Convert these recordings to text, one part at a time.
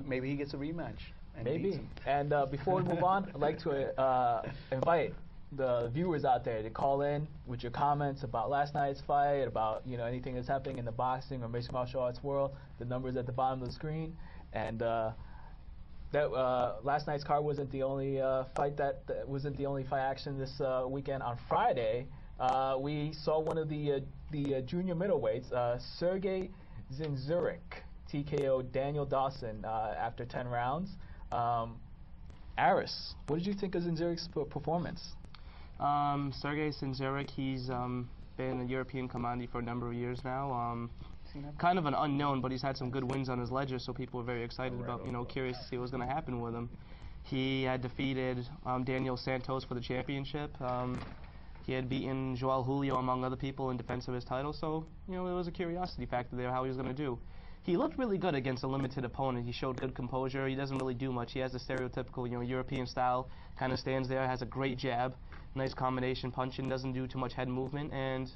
Maybe he gets a rematch. And Maybe. And before we move on, I'd like to invite the viewers out there to call in with your comments about last night's fight, about anything that's happening in the boxing or mixed martial arts world. The numbers at the bottom of the screen. And last night's card wasn't the only fight that wasn't the only fight action this weekend. On Friday, we saw one of the junior middleweights, Sergey Zinzurek, TKO Daniel Dawson after 10 rounds. Aris, what did you think of Zinzurek's performance? Sergey Zinzurek, he's been a European commandee for a number of years now. Kind of an unknown, but he's had some good wins on his ledger, so people were very excited about, curious to see what was going to happen with him. He had defeated Daniel Santos for the championship. He had beaten Joao Julio, among other people, in defense of his title, so, there was a curiosity factor there how he was going to do. He looked really good against a limited opponent. He showed good composure. He doesn't really do much. He has the stereotypical, European style, kind of stands there, has a great jab, nice combination punching, doesn't do too much head movement, and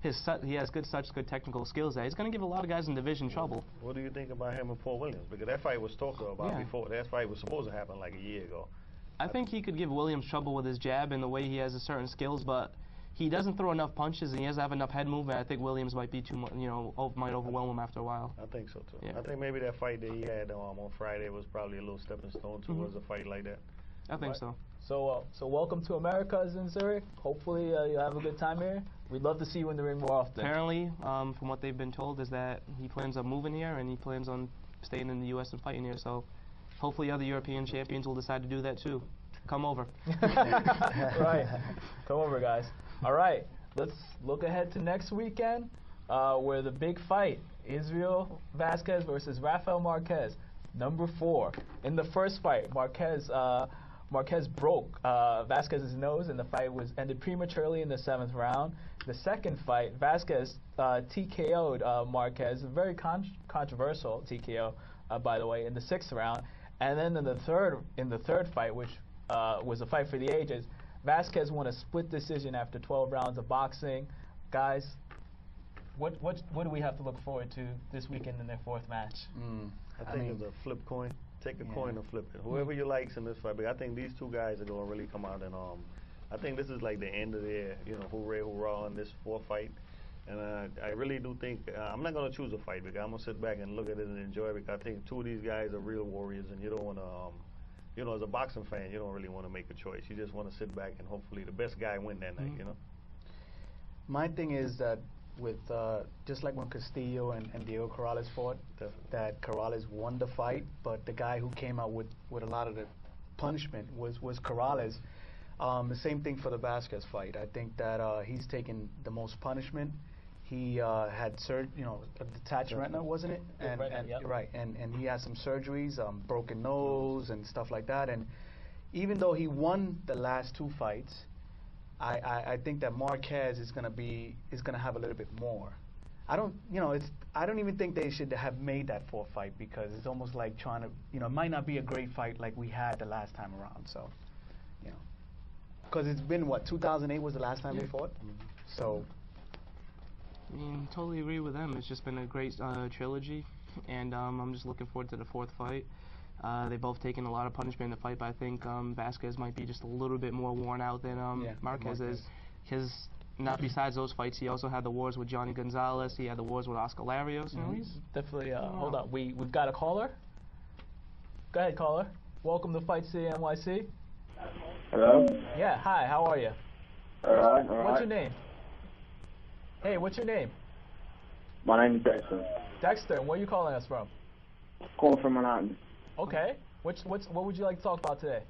he has such good technical skills there. He's going to give a lot of guys in division trouble. What do you think about him and Paul Williams? Because that fight was talked about before. That fight was supposed to happen like a year ago. I think he could give Williams trouble with his jab and the way he has certain skills, but he doesn't throw enough punches and he doesn't have enough head movement. I think Williams might be too much, might overwhelm him after a while. I think so too. Yeah. I think maybe that fight that he had on Friday was probably a little stepping stone towards a fight like that. I think so. So welcome to America, Zinzurek. Hopefully you have a good time here. We'd love to see you in the ring more often. Apparently, from what they've been told, is that he plans on moving here and he plans on staying in the U.S. and fighting here. So hopefully other European champions will decide to do that too. Come over. Right. Come over, guys. All right. Let's look ahead to next weekend, where the big fight, Isreal Vasquez versus Rafeal Marquez, number 4. In the first fight, Marquez broke Vasquez's nose, and the fight was ended prematurely in the 7th round. The second fight, Vasquez TKO'd Marquez, a very controversial TKO, by the way, in the 6th round. And then in the third fight, which was a fight for the ages, Vasquez won a split decision after 12 rounds of boxing. Guys, what do we have to look forward to this weekend in their 4th match? I think it's a flip coin. Take a coin and flip it. Whoever you likes in this fight, but I think these two guys are going to really come out and I think this is like the end of their, hooray, hurrah on this 4th fight. And I really do think, I'm not going to choose a fight because I'm going to sit back and look at it and enjoy it because I think two of these guys are real warriors and you don't want to, as a boxing fan, you don't really want to make a choice. You just want to sit back and hopefully the best guy win that night, My thing is that with just like when Castillo and Diego Corrales fought, that Corrales won the fight, but the guy who came out with a lot of the punishment was Corrales. The same thing for the Vasquez fight. I think that he's taken the most punishment. He had a detached retina, wasn't it? Right, and he had some surgeries, broken nose and stuff like that. And even though he won the last 2 fights, I think that Marquez is gonna have a little bit more. I don't even think they should have made that 4th fight because it's almost like trying to, it might not be a great fight like we had the last time around. So, because it's been 2008 was the last time they fought. So. I mean, totally agree with them. It's just been a great trilogy, and I'm just looking forward to the 4th fight. They've both taken a lot of punishment in the fight, but I think Vasquez might be just a little bit more worn out than Marquez is. Because not besides those fights, he also had the wars with Johnny Gonzalez. He had the wars with Oscar Larios. He's definitely. Hold on, we've got a caller. Go ahead, caller. Welcome to Fight City NYC. Hello. Yeah. Hi. How are you? All right. What's your name? Hey, what's your name? My name is Dexter. Dexter, where are you calling us from? Calling from Manhattan. Okay. What would you like to talk about today?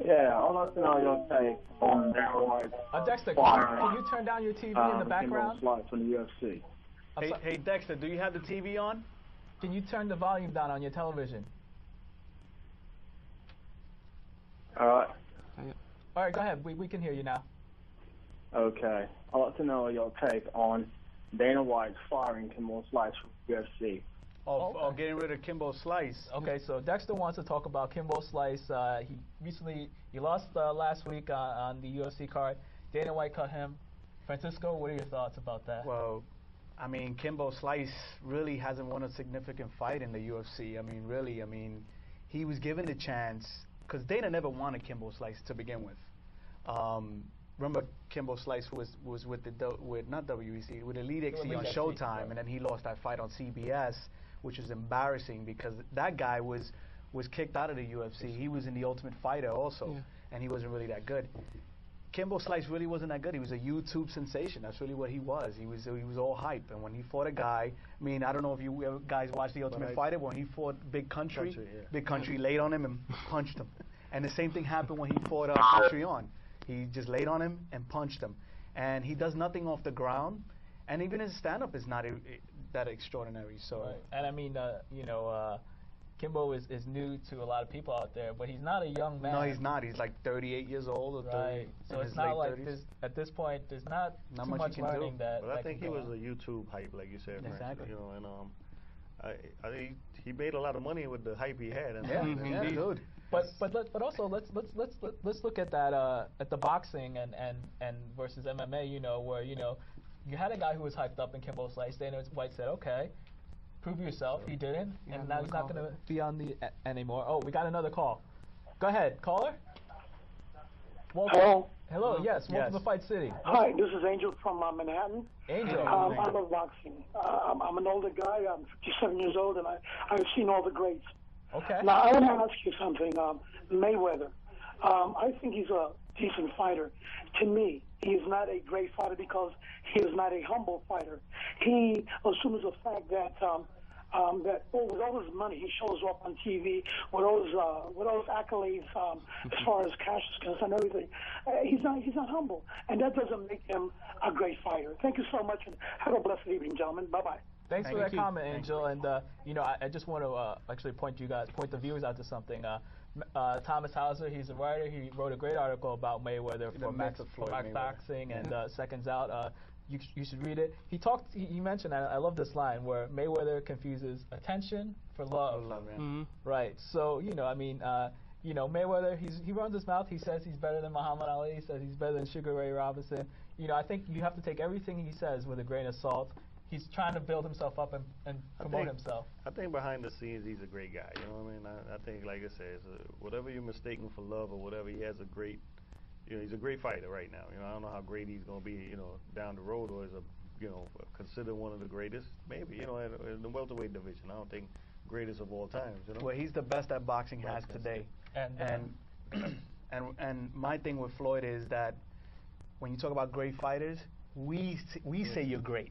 Yeah, I'd like to know your take on Dana White. Dexter, can you turn down your TV in the background? From the UFC. Hey, Dexter, do you have the TV on? Can you turn the volume down on your television? All right. All right, go ahead. We can hear you now. Okay. I'd like to know your take on Dana White firing Campbell from UFC. Getting rid of Campbell Slice. Okay, so Dexter wants to talk about Campbell Slice. He lost last week on the UFC card. Dana White cut him. Francisco, what are your thoughts about that? Well, I mean, Kimbo Slice really hasn't won a significant fight in the UFC. I mean, really, I mean, he was given the chance because Dana never wanted Kimbo Slice to begin with. Remember, Kimbo Slice was with not WEC, with Elite XC on Showtime, and then he lost that fight on CBS, which is embarrassing because that guy was kicked out of the UFC. He was in the Ultimate Fighter also, and he wasn't really that good. Kimbo Slice really wasn't that good. He was a YouTube sensation. That's really what he was. He was all hype. And when he fought a guy, I mean, I don't know if you guys watched the Ultimate Fighter. When he fought Big Country, Big Country laid on him and punched him. And the same thing happened when he fought Patreon. He just laid on him and punched him. And he does nothing off the ground. And even his stand-up is not that extraordinary. So. Right. And I mean, Kimbo is new to a lot of people out there, but he's not a young man. No, he's not. He's like 38 years old or 30. Right. So it's not like at this point, there's not too much learning that. But I think he was a YouTube hype, like you said. Exactly. You know, and I think he made a lot of money with the hype he had. And yeah, dude. But also let's look at that at the boxing and versus MMA. You know, where you had a guy who was hyped up in Campbell Slice. Dana White said, okay, prove yourself. He didn't, and now he's not going to be on the anymore. Oh, we got another call. Go ahead, caller. Hello. Hello. Yes. Welcome to Fight City. Hi, this is Angel from Manhattan. Angel. I love boxing. I'm an older guy. I'm 57 years old, and I've seen all the greats. Okay. Now I want to ask you something. Mayweather. I think he's a decent fighter. To me, he is not a great fighter because he is not a humble fighter. He assumes the fact that with all his money, he shows up on TV with all those accolades as far as cash is concerned, everything. He's not humble, and that doesn't make him a great fighter. Thank you so much, and have a blessed evening, gentlemen. Bye bye. Thanks for that comment, Angel. And I just want to actually point the viewers out to something. Thomas Hauser, he's a writer. He wrote a great article about Mayweather for Max Boxing and Seconds Out. You should read it. He mentioned, I love this line, where Mayweather confuses attention for love. Right. So, Mayweather, he runs his mouth. He says he's better than Muhammad Ali. He says he's better than Sugar Ray Robinson. I think you have to take everything he says with a grain of salt. He's trying to build himself up and promote himself. I think behind the scenes, he's a great guy. You know what I mean? I think, like I said, whatever you're mistaken for love or whatever, he has a great, he's a great fighter right now. I don't know how great he's going to be, down the road, or is considered one of the greatest. Maybe, in the welterweight division. I don't think greatest of all times. Well, he's the best that boxing has today. And my thing with Floyd is that when you talk about great fighters, we say you're great.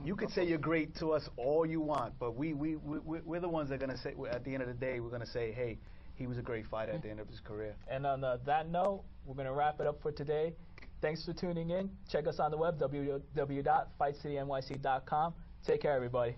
You could say you're great to us all you want, but we're the ones that are going to say, at the end of the day, we're going to say, hey, he was a great fighter at the end of his career. And on that note, we're going to wrap it up for today. Thanks for tuning in. Check us on the web, www.fightcitynyc.com. Take care, everybody.